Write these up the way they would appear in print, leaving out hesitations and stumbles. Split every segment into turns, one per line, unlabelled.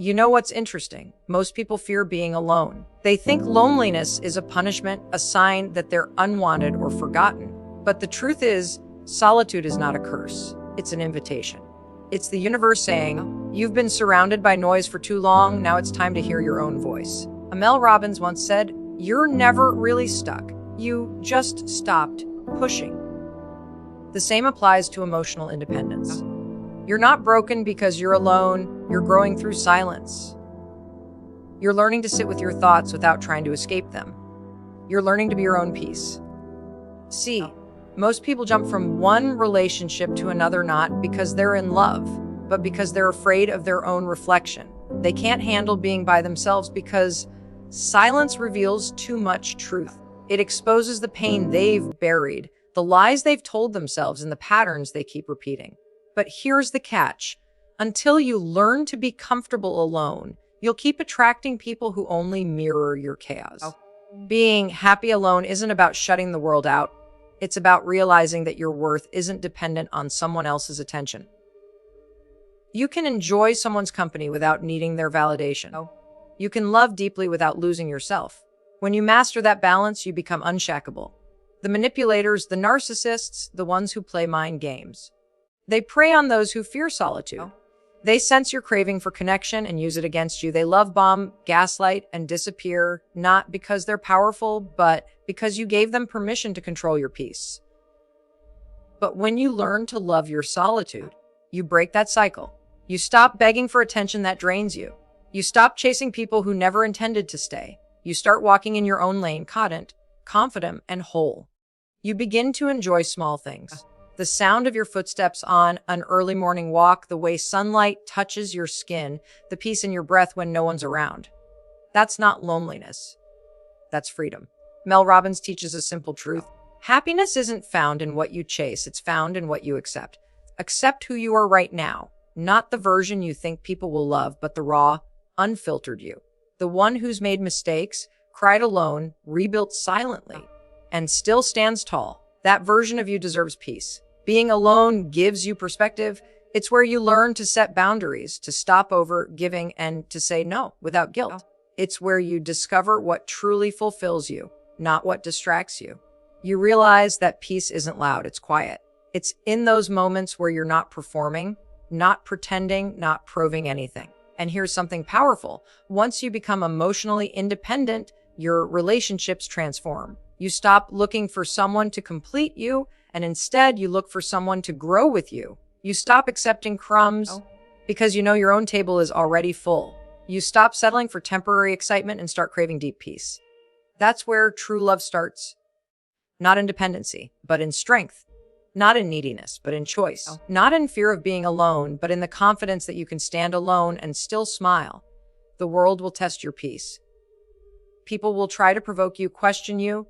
You know what's interesting? Most people fear being alone. They think loneliness is a punishment, a sign that they're unwanted or forgotten. But the truth is, solitude is not a curse. It's an invitation. It's the universe saying, you've been surrounded by noise for too long, now it's time to hear your own voice. Mel Robbins once said, you're never really stuck. You just stopped pushing. The same applies to emotional independence. You're not broken because you're alone, you're growing through silence. You're learning to sit with your thoughts without trying to escape them. You're learning to be your own peace. See, most people jump from one relationship to another not because they're in love, but because they're afraid of their own reflection. They can't handle being by themselves because silence reveals too much truth. It exposes the pain they've buried, the lies they've told themselves, and the patterns they keep repeating. But here's the catch. Until you learn to be comfortable alone, you'll keep attracting people who only mirror your chaos. Being happy alone isn't about shutting the world out. It's about realizing that your worth isn't dependent on someone else's attention. You can enjoy someone's company without needing their validation. You can love deeply without losing yourself. When you master that balance, you become unshackable. The manipulators, the narcissists, the ones who play mind games. They prey on those who fear solitude. They sense your craving for connection and use it against you. They love bomb, gaslight, and disappear, not because they're powerful, but because you gave them permission to control your peace. But when you learn to love your solitude, you break that cycle. You stop begging for attention that drains you. You stop chasing people who never intended to stay. You start walking in your own lane, confident, and whole. You begin to enjoy small things. The sound of your footsteps on an early morning walk, the way sunlight touches your skin, the peace in your breath when no one's around. That's not loneliness. That's freedom. Mel Robbins teaches a simple truth. Happiness isn't found in what you chase. It's found in what you accept. Accept who you are right now, not the version you think people will love, but the raw, unfiltered you. The one who's made mistakes, cried alone, rebuilt silently, and still stands tall. That version of you deserves peace. Being alone gives you perspective. It's where you learn to set boundaries, to stop over giving, and to say no without guilt. It's where you discover what truly fulfills you, not what distracts you. You realize that peace isn't loud, it's quiet. It's in those moments where you're not performing, not pretending, not proving anything. And here's something powerful. Once you become emotionally independent, your relationships transform. You stop looking for someone to complete you, and instead you look for someone to grow with you. You stop accepting crumbs because you know your own table is already full. You stop settling for temporary excitement and start craving deep peace. That's where true love starts. Not in dependency, but in strength. Not in neediness, but in choice. Not in fear of being alone, but in the confidence that you can stand alone and still smile. The world will test your peace. People will try to provoke you, question you,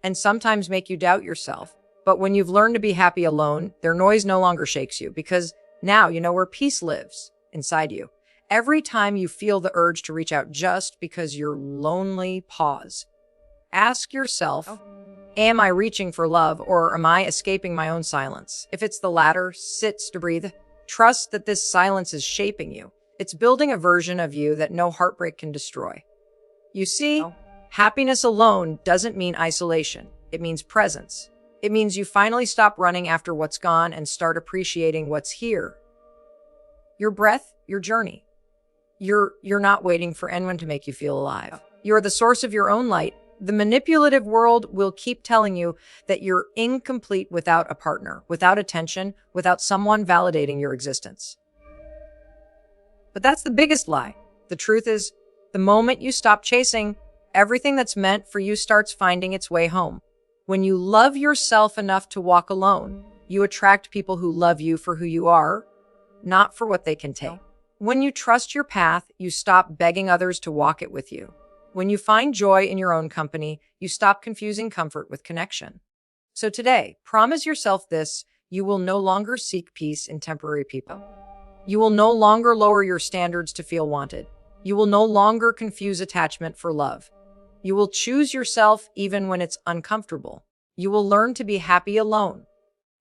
and sometimes make you doubt yourself. But when you've learned to be happy alone, their noise no longer shakes you because now you know where peace lives inside you. Every time you feel the urge to reach out just because you're lonely, pause. Ask yourself, am I reaching for love or am I escaping my own silence? If it's the latter, sit to breathe. Trust that this silence is shaping you. It's building a version of you that no heartbreak can destroy. You see, happiness alone doesn't mean isolation. It means presence. It means you finally stop running after what's gone and start appreciating what's here. Your breath, your journey. You're not waiting for anyone to make you feel alive. You're the source of your own light. The manipulative world will keep telling you that you're incomplete without a partner, without attention, without someone validating your existence. But that's the biggest lie. The truth is, the moment you stop chasing, everything that's meant for you starts finding its way home. When you love yourself enough to walk alone, you attract people who love you for who you are, not for what they can take. When you trust your path, you stop begging others to walk it with you. When you find joy in your own company, you stop confusing comfort with connection. So today, promise yourself this: you will no longer seek peace in temporary people. You will no longer lower your standards to feel wanted. You will no longer confuse attachment for love. You will choose yourself even when it's uncomfortable. You will learn to be happy alone,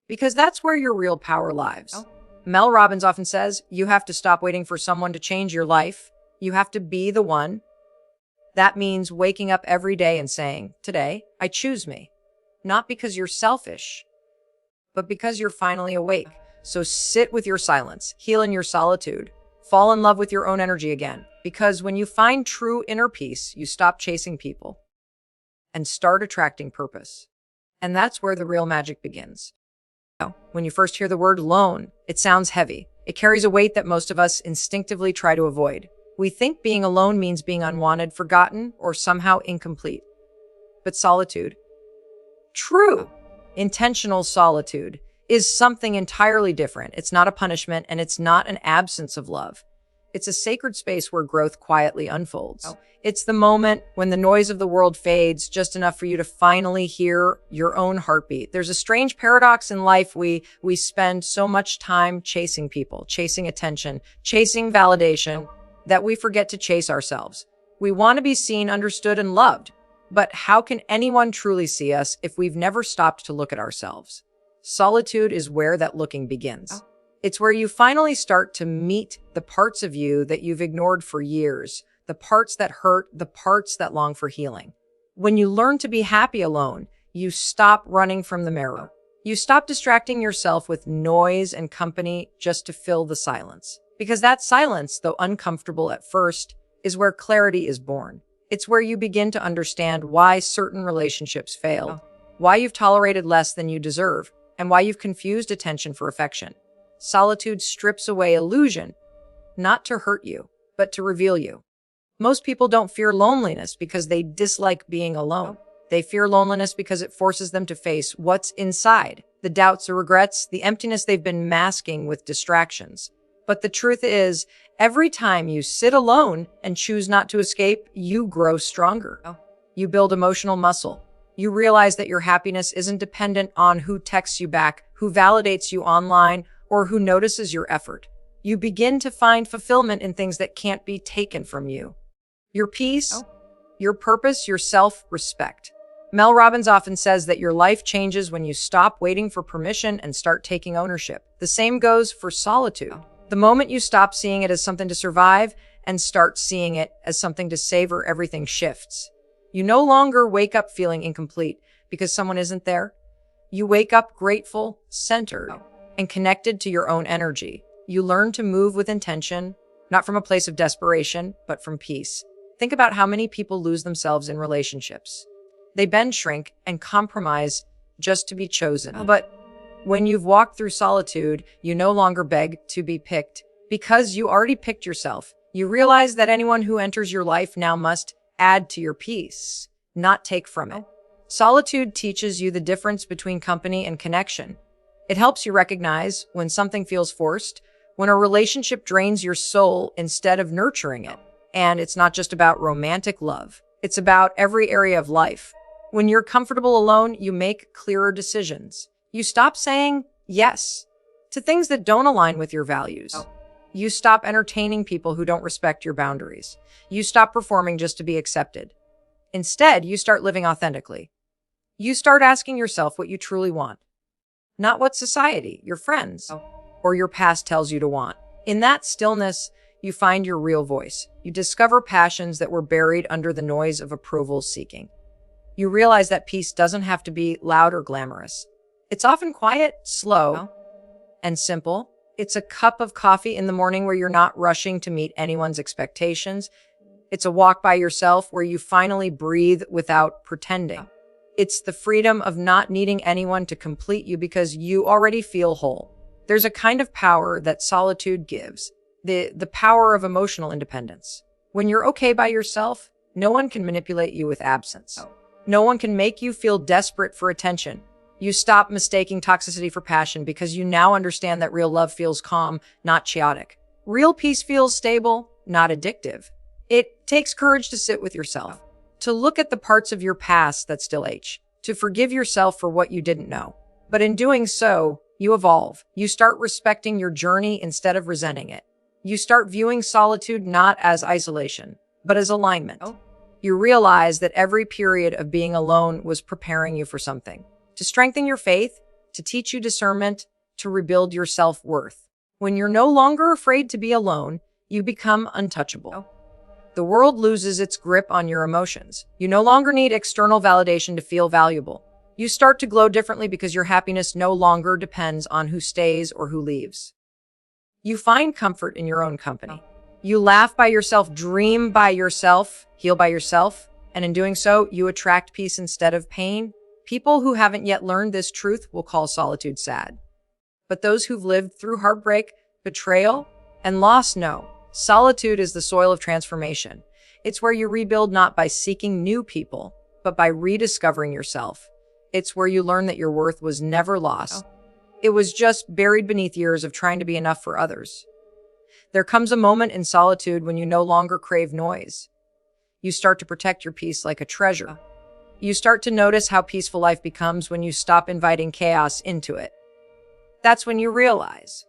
because that's where your real power lies. Mel Robbins often says, you have to stop waiting for someone to change your life. You have to be the one. That means waking up every day and saying, today, I choose me. Not because you're selfish, but because you're finally awake. So sit with your silence, heal in your solitude, fall in love with your own energy again. Because when you find true inner peace, you stop chasing people and start attracting purpose. And that's where the real magic begins. When you first hear the word alone, it sounds heavy. It carries a weight that most of us instinctively try to avoid. We think being alone means being unwanted, forgotten, or somehow incomplete. But solitude, true, intentional solitude, is something entirely different. It's not a punishment, and it's not an absence of love. It's a sacred space where growth quietly unfolds. It's the moment when the noise of the world fades just enough for you to finally hear your own heartbeat. There's a strange paradox in life. We spend so much time chasing people, chasing attention, chasing validation, that we forget to chase ourselves. We want to be seen, understood, and loved. But how can anyone truly see us if we've never stopped to look at ourselves? Solitude is where that looking begins. It's where you finally start to meet the parts of you that you've ignored for years, the parts that hurt, the parts that long for healing. When you learn to be happy alone, you stop running from the mirror. You stop distracting yourself with noise and company just to fill the silence. Because that silence, though uncomfortable at first, is where clarity is born. It's where you begin to understand why certain relationships failed, why you've tolerated less than you deserve, and why you've confused attention for affection. Solitude strips away illusion, not to hurt you, but to reveal you. Most people don't fear loneliness because they dislike being alone. They fear loneliness because it forces them to face what's inside, the doubts or regrets, the emptiness they've been masking with distractions. But the truth is, every time you sit alone and choose not to escape, you grow stronger. You build emotional muscle. You realize that your happiness isn't dependent on who texts you back, who validates you online, or who notices your effort. You begin to find fulfillment in things that can't be taken from you. Your peace, your purpose, your self-respect. Mel Robbins often says that your life changes when you stop waiting for permission and start taking ownership. The same goes for solitude. The moment you stop seeing it as something to survive and start seeing it as something to savor, everything shifts. You no longer wake up feeling incomplete because someone isn't there. You wake up grateful, centered, and connected to your own energy. You learn to move with intention, not from a place of desperation, but from peace. Think about how many people lose themselves in relationships. They bend, shrink, and compromise just to be chosen. But when you've walked through solitude, you no longer beg to be picked because you already picked yourself. You realize that anyone who enters your life now must add to your peace, not take from it. Solitude teaches you the difference between company and connection. It helps you recognize when something feels forced, when a relationship drains your soul instead of nurturing it. And it's not just about romantic love. It's about every area of life. When you're comfortable alone, you make clearer decisions. You stop saying yes to things that don't align with your values. You stop entertaining people who don't respect your boundaries. You stop performing just to be accepted. Instead, you start living authentically. You start asking yourself what you truly want, not what society, your friends, or your past tells you to want. In that stillness, you find your real voice. You discover passions that were buried under the noise of approval seeking. You realize that peace doesn't have to be loud or glamorous. It's often quiet, slow, and simple. It's a cup of coffee in the morning where you're not rushing to meet anyone's expectations. It's a walk by yourself where you finally breathe without pretending. It's the freedom of not needing anyone to complete you because you already feel whole. There's a kind of power that solitude gives, the power of emotional independence. When you're okay by yourself, no one can manipulate you with absence. No one can make you feel desperate for attention. You stop mistaking toxicity for passion because you now understand that real love feels calm, not chaotic. Real peace feels stable, not addictive. It takes courage to sit with yourself, to look at the parts of your past that still ache, to forgive yourself for what you didn't know. But in doing so, you evolve. You start respecting your journey instead of resenting it. You start viewing solitude not as isolation, but as alignment. You realize that every period of being alone was preparing you for something. To strengthen your faith, to teach you discernment, to rebuild your self-worth. When you're no longer afraid to be alone, you become untouchable. the world loses its grip on your emotions. You no longer need external validation to feel valuable. You start to glow differently because your happiness no longer depends on who stays or who leaves. You find comfort in your own company. You laugh by yourself, dream by yourself, heal by yourself, and in doing so, you attract peace instead of pain. People who haven't yet learned this truth will call solitude sad. But those who've lived through heartbreak, betrayal, and loss know solitude is the soil of transformation. It's where you rebuild not by seeking new people, but by rediscovering yourself. It's where you learn that your worth was never lost. It was just buried beneath years of trying to be enough for others. There comes a moment in solitude when you no longer crave noise. You start to protect your peace like a treasure. You start to notice how peaceful life becomes when you stop inviting chaos into it. That's when you realize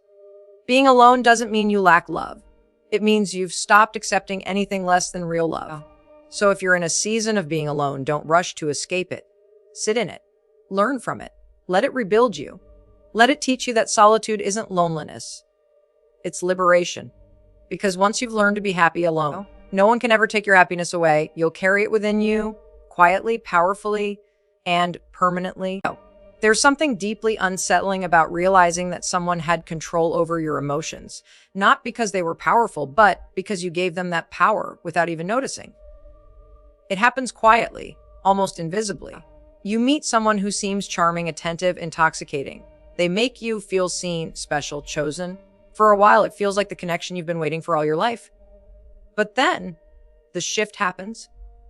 being alone doesn't mean you lack love. It means you've stopped accepting anything less than real love. So if you're in a season of being alone, don't rush to escape it. Sit in it. Learn from it. Let it rebuild you. Let it teach you that solitude isn't loneliness. It's liberation. Because once you've learned to be happy alone, no one can ever take your happiness away. You'll carry it within you, quietly, powerfully, and permanently. There's something deeply unsettling about realizing that someone had control over your emotions, not because they were powerful, but because you gave them that power without even noticing. It happens quietly, almost invisibly. You meet someone who seems charming, attentive, intoxicating. They make you feel seen, special, chosen. For a while, it feels like the connection you've been waiting for all your life. But then, the shift happens.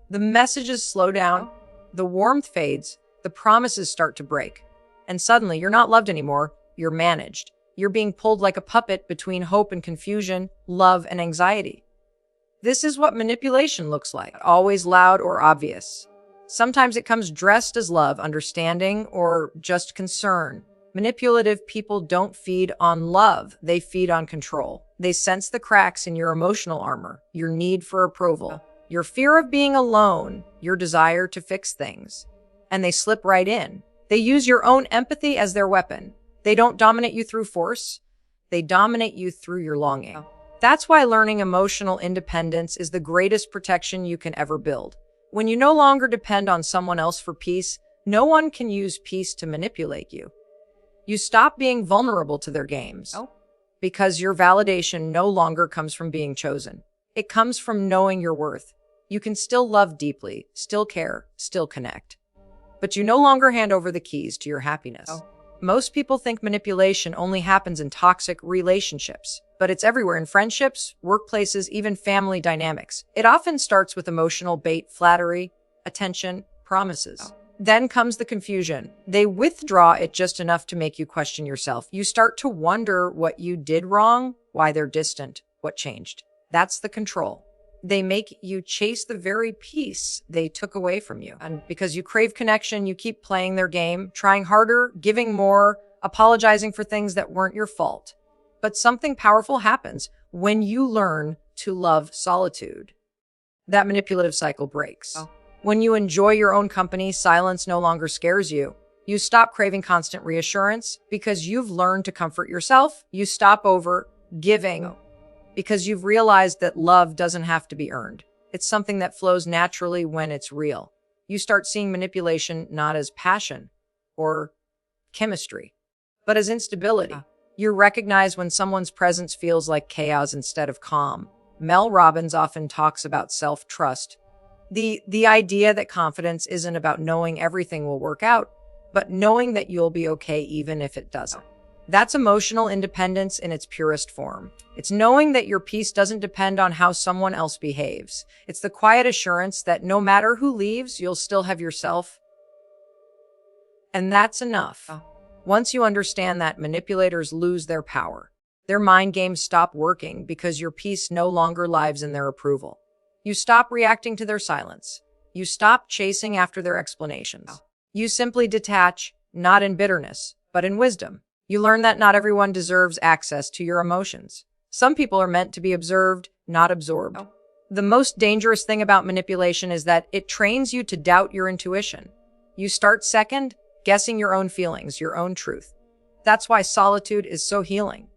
The messages slow down. The warmth fades. The promises start to break. And suddenly, you're not loved anymore. You're managed. You're being pulled like a puppet between hope and confusion, love and anxiety. This is what manipulation looks like, always loud or obvious. Sometimes it comes dressed as love, understanding, or just concern. Manipulative people don't feed on love, they feed on control. They sense the cracks in your emotional armor, your need for approval, your fear of being alone, your desire to fix things. And they slip right in. They use your own empathy as their weapon. They don't dominate you through force, they dominate you through your longing. That's why learning emotional independence is the greatest protection you can ever build. When you no longer depend on someone else for peace, no one can use peace to manipulate you. You stop being vulnerable to their games because your validation no longer comes from being chosen. It comes from knowing your worth. You can still love deeply, still care, still connect. But you no longer hand over the keys to your happiness. Most people think manipulation only happens in toxic relationships, but it's everywhere in friendships, workplaces, even family dynamics. It often starts with emotional bait, flattery, attention, promises. Then comes the confusion. They withdraw it just enough to make you question yourself. You start to wonder what you did wrong, why they're distant, what changed. That's the control. They make you chase the very peace they took away from you. And because you crave connection, you keep playing their game, trying harder, giving more, apologizing for things that weren't your fault. But something powerful happens when you learn to love solitude. That manipulative cycle breaks. When you enjoy your own company, silence no longer scares you. You stop craving constant reassurance because you've learned to comfort yourself. You stop over giving because you've realized that love doesn't have to be earned. It's something that flows naturally when it's real. You start seeing manipulation not as passion or chemistry, but as instability. You recognize when someone's presence feels like chaos instead of calm. Mel Robbins often talks about self-trust. The idea that confidence isn't about knowing everything will work out, but knowing that you'll be okay even if it doesn't. That's emotional independence in its purest form. It's knowing that your peace doesn't depend on how someone else behaves. It's the quiet assurance that no matter who leaves, you'll still have yourself. And that's enough. Once you understand that, manipulators lose their power. Their mind games stop working because your peace no longer lives in their approval. You stop reacting to their silence. You stop chasing after their explanations. You simply detach, not in bitterness, but in wisdom. You learn that not everyone deserves access to your emotions. Some people are meant to be observed, not absorbed. The most dangerous thing about manipulation is that it trains you to doubt your intuition. You start second, guessing your own feelings, your own truth. That's why solitude is so healing.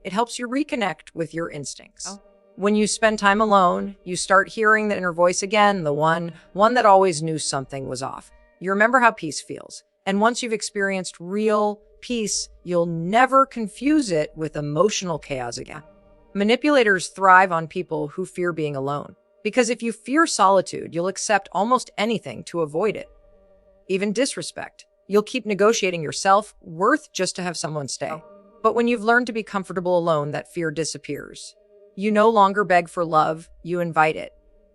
It helps you reconnect with your instincts. When you spend time alone, you start hearing the inner voice again, the one that always knew something was off. You remember how peace feels. And once you've experienced real peace, you'll never confuse it with emotional chaos again. Manipulators thrive on people who fear being alone. Because if you fear solitude, you'll accept almost anything to avoid it. Even disrespect. You'll keep negotiating your self-worth just to have someone stay. But when you've learned to be comfortable alone, that fear disappears. You no longer beg for love, you invite it.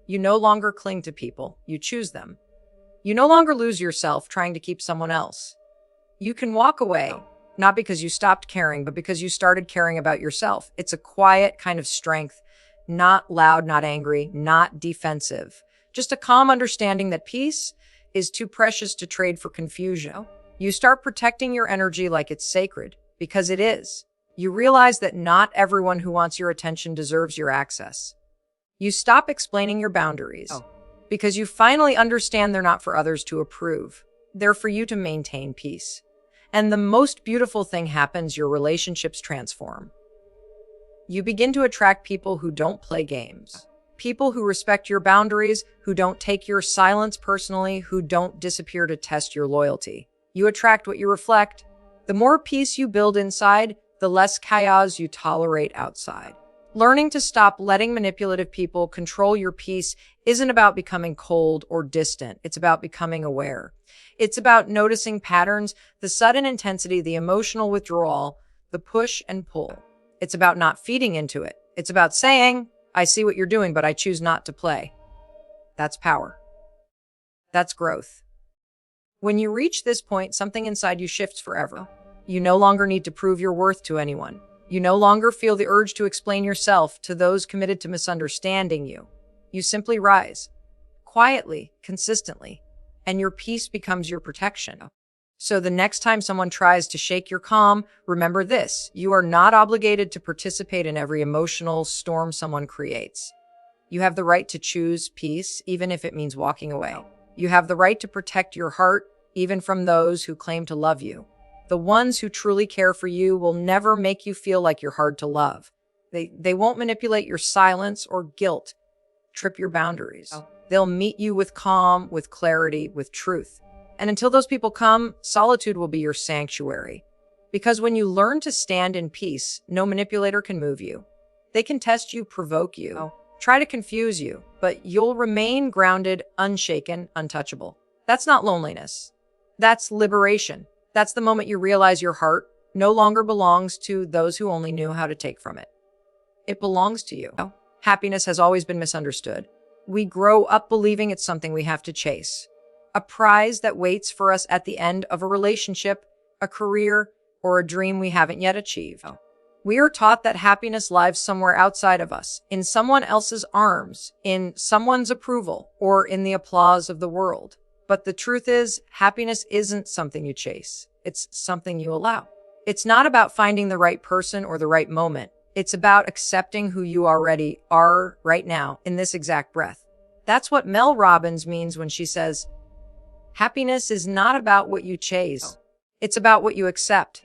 You no longer cling to people, you choose them. You no longer lose yourself trying to keep someone else. You can walk away, not because you stopped caring, but because you started caring about yourself. It's a quiet kind of strength, not loud, not angry, not defensive. Just a calm understanding that peace is too precious to trade for confusion. You start protecting your energy like it's sacred, because it is. You realize that not everyone who wants your attention deserves your access. You stop explaining your boundaries, because you finally understand they're not for others to approve. They're for you to maintain peace. And the most beautiful thing happens, your relationships transform. You begin to attract people who don't play games. People who respect your boundaries, who don't take your silence personally, who don't disappear to test your loyalty. You attract what you reflect. The more peace you build inside, the less chaos you tolerate outside. Learning to stop letting manipulative people control your peace isn't about becoming cold or distant. It's about becoming aware. It's about noticing patterns, the sudden intensity, the emotional withdrawal, the push and pull. It's about not feeding into it. It's about saying, I see what you're doing, but I choose not to play. That's power. That's growth. When you reach this point, something inside you shifts forever. You no longer need to prove your worth to anyone. You no longer feel the urge to explain yourself to those committed to misunderstanding you. You simply rise, quietly, consistently, and your peace becomes your protection. So the next time someone tries to shake your calm, remember this: you are not obligated to participate in every emotional storm someone creates. You have the right to choose peace, even if it means walking away. You have the right to protect your heart, even from those who claim to love you. The ones who truly care for you will never make you feel like you're hard to love. They won't manipulate your silence or guilt, trip your boundaries. They'll meet you with calm, with clarity, with truth. And until those people come, solitude will be your sanctuary. Because when you learn to stand in peace, no manipulator can move you. They can test you, provoke you, try to confuse you, but you'll remain grounded, unshaken, untouchable. That's not loneliness. That's liberation. That's the moment you realize your heart no longer belongs to those who only knew how to take from it. It belongs to you. Happiness has always been misunderstood. We grow up believing it's something we have to chase, a prize that waits for us at the end of a relationship, a career, or a dream we haven't yet achieved. We are taught that happiness lies somewhere outside of us, in someone else's arms, in someone's approval, or in the applause of the world. But the truth is, happiness isn't something you chase. It's something you allow. It's not about finding the right person or the right moment. It's about accepting who you already are right now, in this exact breath. That's what Mel Robbins means when she says, happiness is not about what you chase. It's about what you accept.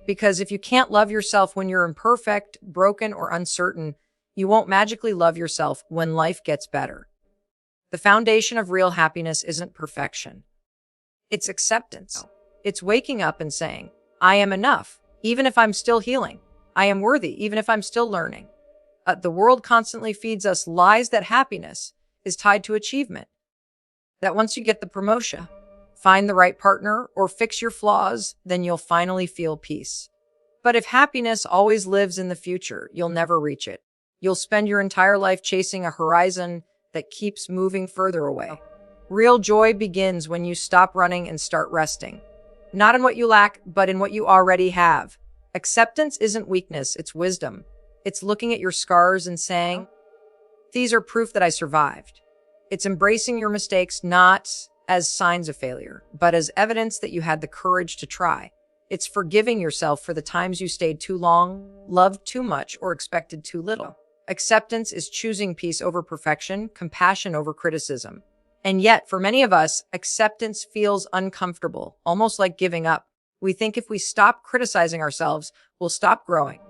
Because if you can't love yourself when you're imperfect, broken, or uncertain, you won't magically love yourself when life gets better. The foundation of real happiness isn't perfection. It's acceptance. It's waking up and saying, I am enough, even if I'm still healing. I am worthy, even if I'm still learning. The world constantly feeds us lies that happiness is tied to achievement. That once you get the promotion, find the right partner, or fix your flaws, then you'll finally feel peace. But if happiness always lives in the future, you'll never reach it. You'll spend your entire life chasing a horizon that keeps moving further away. Real joy begins when you stop running and start resting. Not in what you lack, but in what you already have. Acceptance isn't weakness, it's wisdom. It's looking at your scars and saying, these are proof that I survived. It's embracing your mistakes not as signs of failure, but as evidence that you had the courage to try. It's forgiving yourself for the times you stayed too long, loved too much, or expected too little. Acceptance is choosing peace over perfection, compassion over criticism. And yet, for many of us, acceptance feels uncomfortable, almost like giving up. We think if we stop criticizing ourselves, we'll stop growing.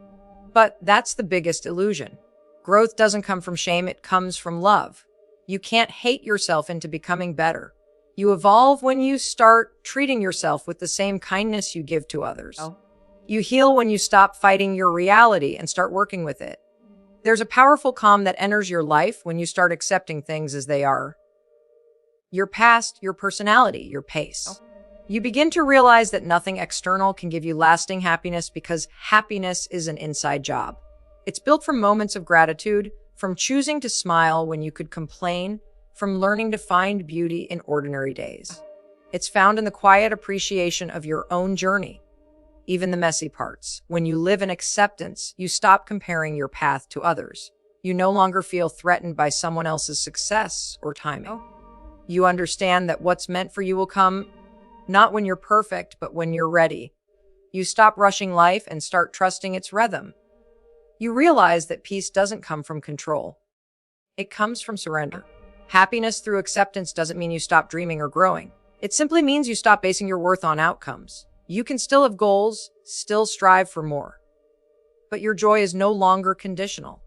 But that's the biggest illusion. Growth doesn't come from shame, it comes from love. You can't hate yourself into becoming better. You evolve when you start treating yourself with the same kindness you give to others. You heal when you stop fighting your reality and start working with it. There's a powerful calm that enters your life when you start accepting things as they are. Your past, your personality, your pace. You begin to realize that nothing external can give you lasting happiness because happiness is an inside job. It's built from moments of gratitude, from choosing to smile when you could complain, from learning to find beauty in ordinary days. It's found in the quiet appreciation of your own journey, even the messy parts. When you live in acceptance, you stop comparing your path to others. You no longer feel threatened by someone else's success or timing. You understand that what's meant for you will come not when you're perfect, but when you're ready. You stop rushing life and start trusting its rhythm. You realize that peace doesn't come from control. It comes from surrender. Happiness through acceptance doesn't mean you stop dreaming or growing. It simply means you stop basing your worth on outcomes. You can still have goals, still strive for more. But your joy is no longer conditional.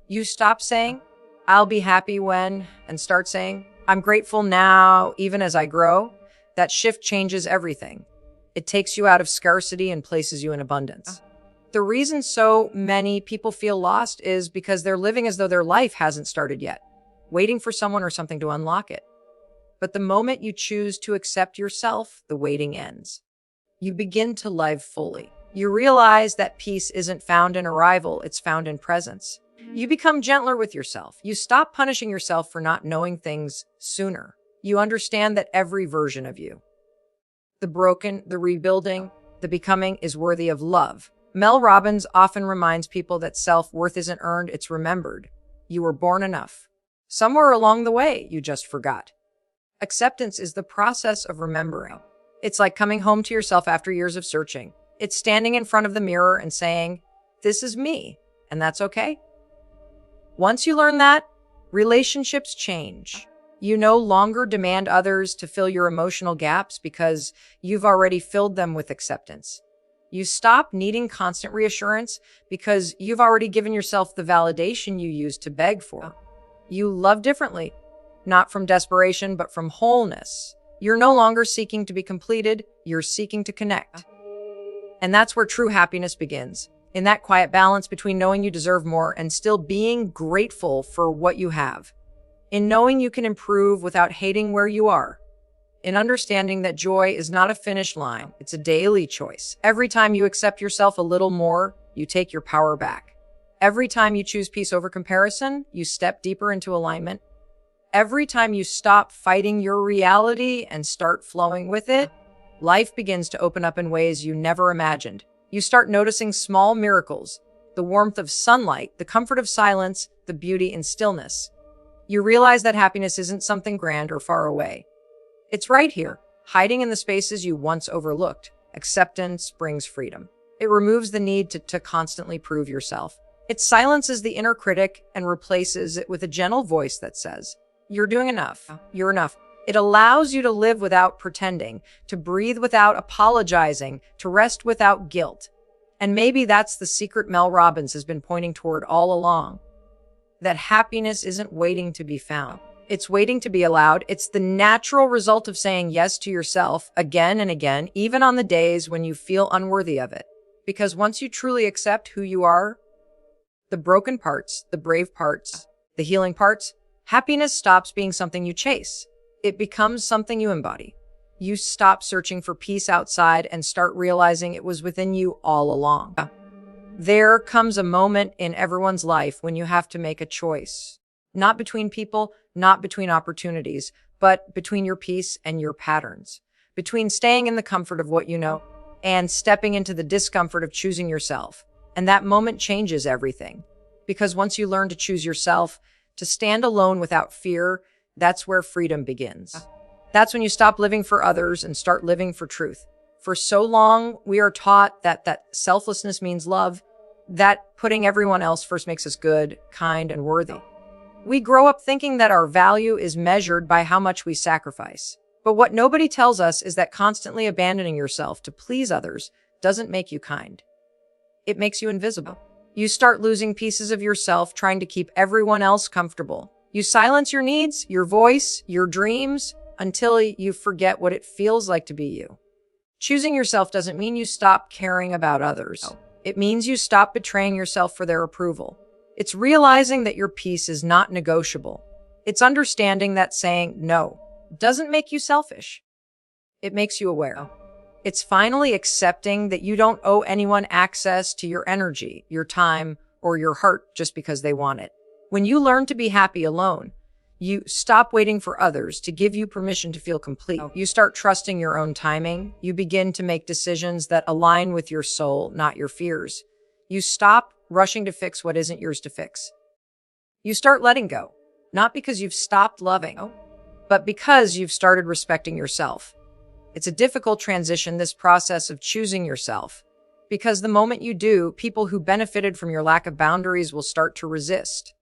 You stop saying, "I'll be happy when," and start saying, "I'm grateful now, even as I grow." That shift changes everything. It takes you out of scarcity and places you in abundance. The reason so many people feel lost is because they're living as though their life hasn't started yet, waiting for someone or something to unlock it. But the moment you choose to accept yourself, the waiting ends. You begin to live fully. You realize that peace isn't found in arrival, it's found in presence. You become gentler with yourself. You stop punishing yourself for not knowing things sooner. You understand that every version of you, the broken, the rebuilding, the becoming, is worthy of love. Mel Robbins often reminds people that self-worth isn't earned, it's remembered. You were born enough. Somewhere along the way, you just forgot. Acceptance is the process of remembering. It's like coming home to yourself after years of searching. It's standing in front of the mirror and saying, "This is me," and that's okay. Once you learn that, relationships change. You no longer demand others to fill your emotional gaps because you've already filled them with acceptance. You stop needing constant reassurance because you've already given yourself the validation you used to beg for. You love differently, not from desperation, but from wholeness. You're no longer seeking to be completed, you're seeking to connect. And that's where true happiness begins, in that quiet balance between knowing you deserve more and still being grateful for what you have. In knowing you can improve without hating where you are. In understanding that joy is not a finish line, it's a daily choice. Every time you accept yourself a little more, you take your power back. Every time you choose peace over comparison, you step deeper into alignment. Every time you stop fighting your reality and start flowing with it, life begins to open up in ways you never imagined. You start noticing small miracles, the warmth of sunlight, the comfort of silence, the beauty in stillness. You realize that happiness isn't something grand or far away. It's right here, hiding in the spaces you once overlooked. Acceptance brings freedom. It removes the need to constantly prove yourself. It silences the inner critic and replaces it with a gentle voice that says, "You're doing enough. You're enough." It allows you to live without pretending, to breathe without apologizing, to rest without guilt. And maybe that's the secret Mel Robbins has been pointing toward all along. That happiness isn't waiting to be found. It's waiting to be allowed. It's the natural result of saying yes to yourself again and again, even on the days when you feel unworthy of it. Because once you truly accept who you are, the broken parts, the brave parts, the healing parts, happiness stops being something you chase. It becomes something you embody. You stop searching for peace outside and start realizing it was within you all along. There comes a moment in everyone's life when you have to make a choice. Not between people, not between opportunities, but between your peace and your patterns. Between staying in the comfort of what you know and stepping into the discomfort of choosing yourself. And that moment changes everything. Because once you learn to choose yourself, to stand alone without fear, that's where freedom begins. That's when you stop living for others and start living for truth. For so long, we are taught that selflessness means love, that putting everyone else first makes us good, kind, and worthy. We grow up thinking that our value is measured by how much we sacrifice. But what nobody tells us is that constantly abandoning yourself to please others doesn't make you kind. It makes you invisible. You start losing pieces of yourself trying to keep everyone else comfortable. You silence your needs, your voice, your dreams, until you forget what it feels like to be you. Choosing yourself doesn't mean you stop caring about others. It means you stop betraying yourself for their approval. It's realizing that your peace is not negotiable. It's understanding that saying no doesn't make you selfish. It makes you aware. It's finally accepting that you don't owe anyone access to your energy, your time, or your heart just because they want it. When you learn to be happy alone, you stop waiting for others to give you permission to feel complete. You start trusting your own timing. You begin to make decisions that align with your soul, not your fears. You stop rushing to fix what isn't yours to fix. You start letting go, not because you've stopped loving, but because you've started respecting yourself. It's a difficult transition, this process of choosing yourself, because the moment you do, people who benefited from your lack of boundaries will start to resist.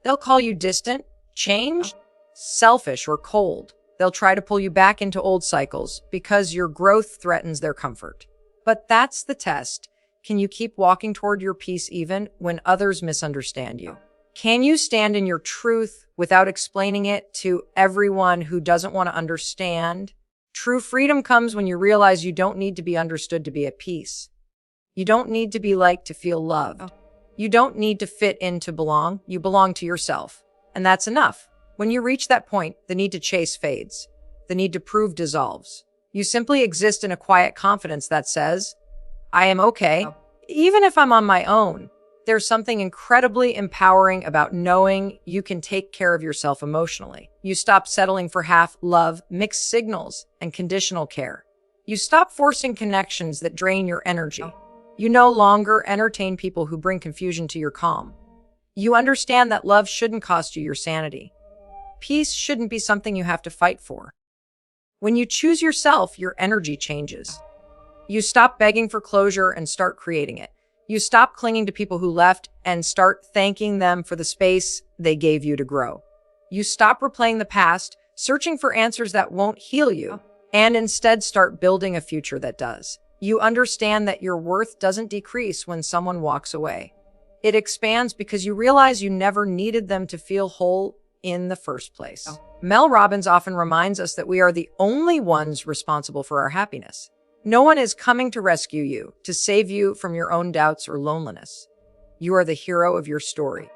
They'll call you distant, changed, selfish, or cold. They'll try to pull you back into old cycles because your growth threatens their comfort. But that's the test. Can you keep walking toward your peace even when others misunderstand you? Can you stand in your truth without explaining it to everyone who doesn't want to understand? True freedom comes when you realize you don't need to be understood to be at peace. You don't need to be liked to feel loved. You don't need to fit in to belong. You belong to yourself. And that's enough. When you reach that point, the need to chase fades. The need to prove dissolves. You simply exist in a quiet confidence that says, I am okay, even if I'm on my own. There's something incredibly empowering about knowing you can take care of yourself emotionally. You stop settling for half love, mixed signals, and conditional care. You stop forcing connections that drain your energy. You no longer entertain people who bring confusion to your calm. You understand that love shouldn't cost you your sanity. Peace shouldn't be something you have to fight for. When you choose yourself, your energy changes. You stop begging for closure and start creating it. You stop clinging to people who left and start thanking them for the space they gave you to grow. You stop replaying the past, searching for answers that won't heal you, and instead start building a future that does. You understand that your worth doesn't decrease when someone walks away. It expands because you realize you never needed them to feel whole in the first place. Mel Robbins often reminds us that we are the only ones responsible for our happiness. No one is coming to rescue you, to save you from your own doubts or loneliness. You are the hero of your story.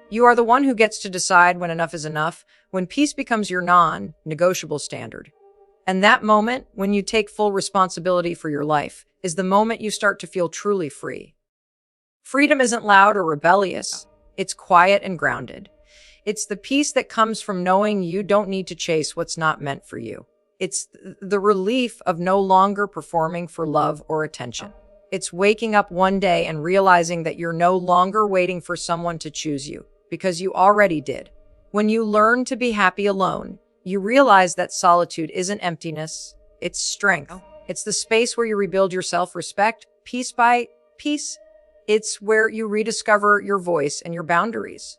You are the one who gets to decide when enough is enough, when peace becomes your non-negotiable standard. And that moment, when you take full responsibility for your life, is the moment you start to feel truly free. Freedom isn't loud or rebellious. It's quiet and grounded. It's the peace that comes from knowing you don't need to chase what's not meant for you. It's the relief of no longer performing for love or attention. It's waking up one day and realizing that you're no longer waiting for someone to choose you, because you already did. When you learn to be happy alone, you realize that solitude isn't emptiness, it's strength. It's the space where you rebuild your self-respect, piece by piece. It's where you rediscover your voice and your boundaries.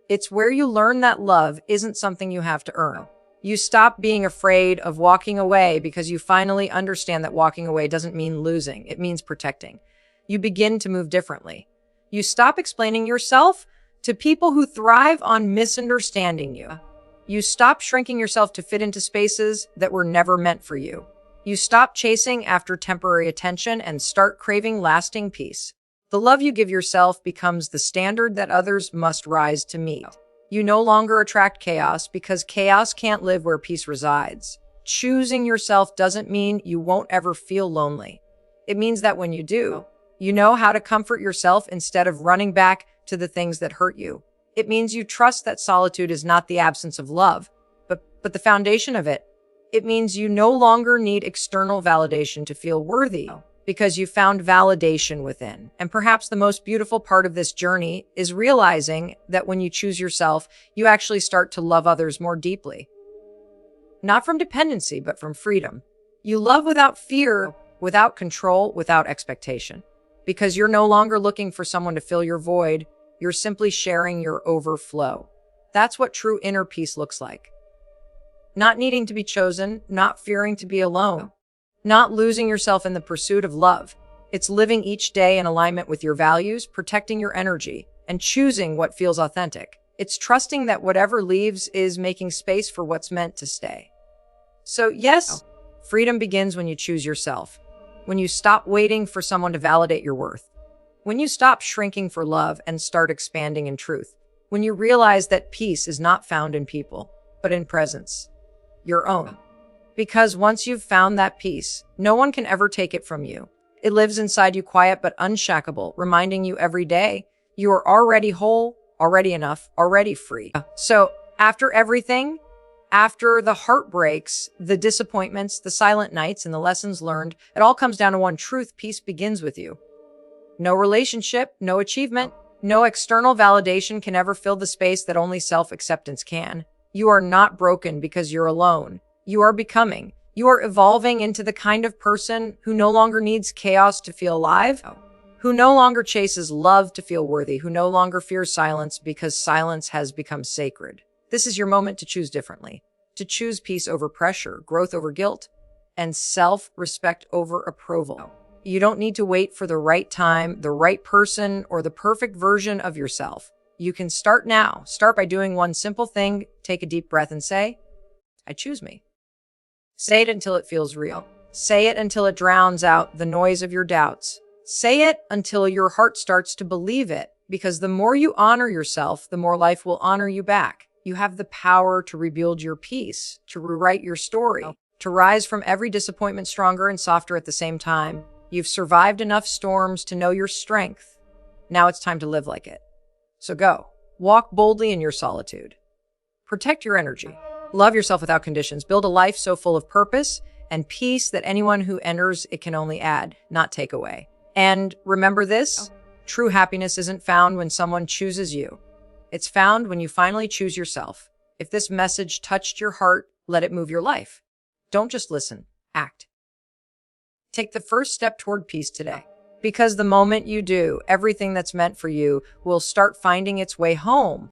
It's where you learn that love isn't something you have to earn. You stop being afraid of walking away because you finally understand that walking away doesn't mean losing. It means protecting. You begin to move differently. You stop explaining yourself to people who thrive on misunderstanding you. You stop shrinking yourself to fit into spaces that were never meant for you. You stop chasing after temporary attention and start craving lasting peace. The love you give yourself becomes the standard that others must rise to meet. You no longer attract chaos because chaos can't live where peace resides. Choosing yourself doesn't mean you won't ever feel lonely. It means that when you do, you know how to comfort yourself instead of running back to the things that hurt you. It means you trust that solitude is not the absence of love, but the foundation of it. It means you no longer need external validation to feel worthy because you found validation within. And perhaps the most beautiful part of this journey is realizing that when you choose yourself, you actually start to love others more deeply. Not from dependency, but from freedom. You love without fear, without control, without expectation. Because you're no longer looking for someone to fill your void, you're simply sharing your overflow. That's what true inner peace looks like. Not needing to be chosen, not fearing to be alone, not losing yourself in the pursuit of love, It's living each day in alignment with your values, protecting your energy, and choosing what feels authentic. It's trusting that whatever leaves is making space for what's meant to stay. So yes, freedom begins when you choose yourself, when you stop waiting for someone to validate your worth, when you stop shrinking for love and start expanding in truth, when you realize that peace is not found in people, but in presence, your own. Because once you've found that peace, no one can ever take it from you. It lives inside you, quiet but unshackable, reminding you every day you are already whole, already enough, already free. So after everything, after the heartbreaks, the disappointments, the silent nights, and the lessons learned, it all comes down to one truth: peace begins with you. No relationship, no achievement, no external validation can ever fill the space that only self-acceptance can. You are not broken because you're alone. You are becoming. You are evolving into the kind of person who no longer needs chaos to feel alive, who no longer chases love to feel worthy, who no longer fears silence because silence has become sacred. This is your moment to choose differently, to choose peace over pressure, growth over guilt, and self-respect over approval. You don't need to wait for the right time, the right person, or the perfect version of yourself. You can start now. Start by doing one simple thing. Take a deep breath and say, I choose me. Say it until it feels real. Say it until it drowns out the noise of your doubts. Say it until your heart starts to believe it, because the more you honor yourself, the more life will honor you back. You have the power to rebuild your peace, to rewrite your story, to rise from every disappointment stronger and softer at the same time. You've survived enough storms to know your strength. Now it's time to live like it. So go. Walk boldly in your solitude. Protect your energy. Love yourself without conditions. Build a life so full of purpose and peace that anyone who enters it can only add, not take away. And remember this, true happiness isn't found when someone chooses you. It's found when you finally choose yourself. If this message touched your heart, let it move your life. Don't just listen, act. Take the first step toward peace today. Because the moment you do, everything that's meant for you will start finding its way home.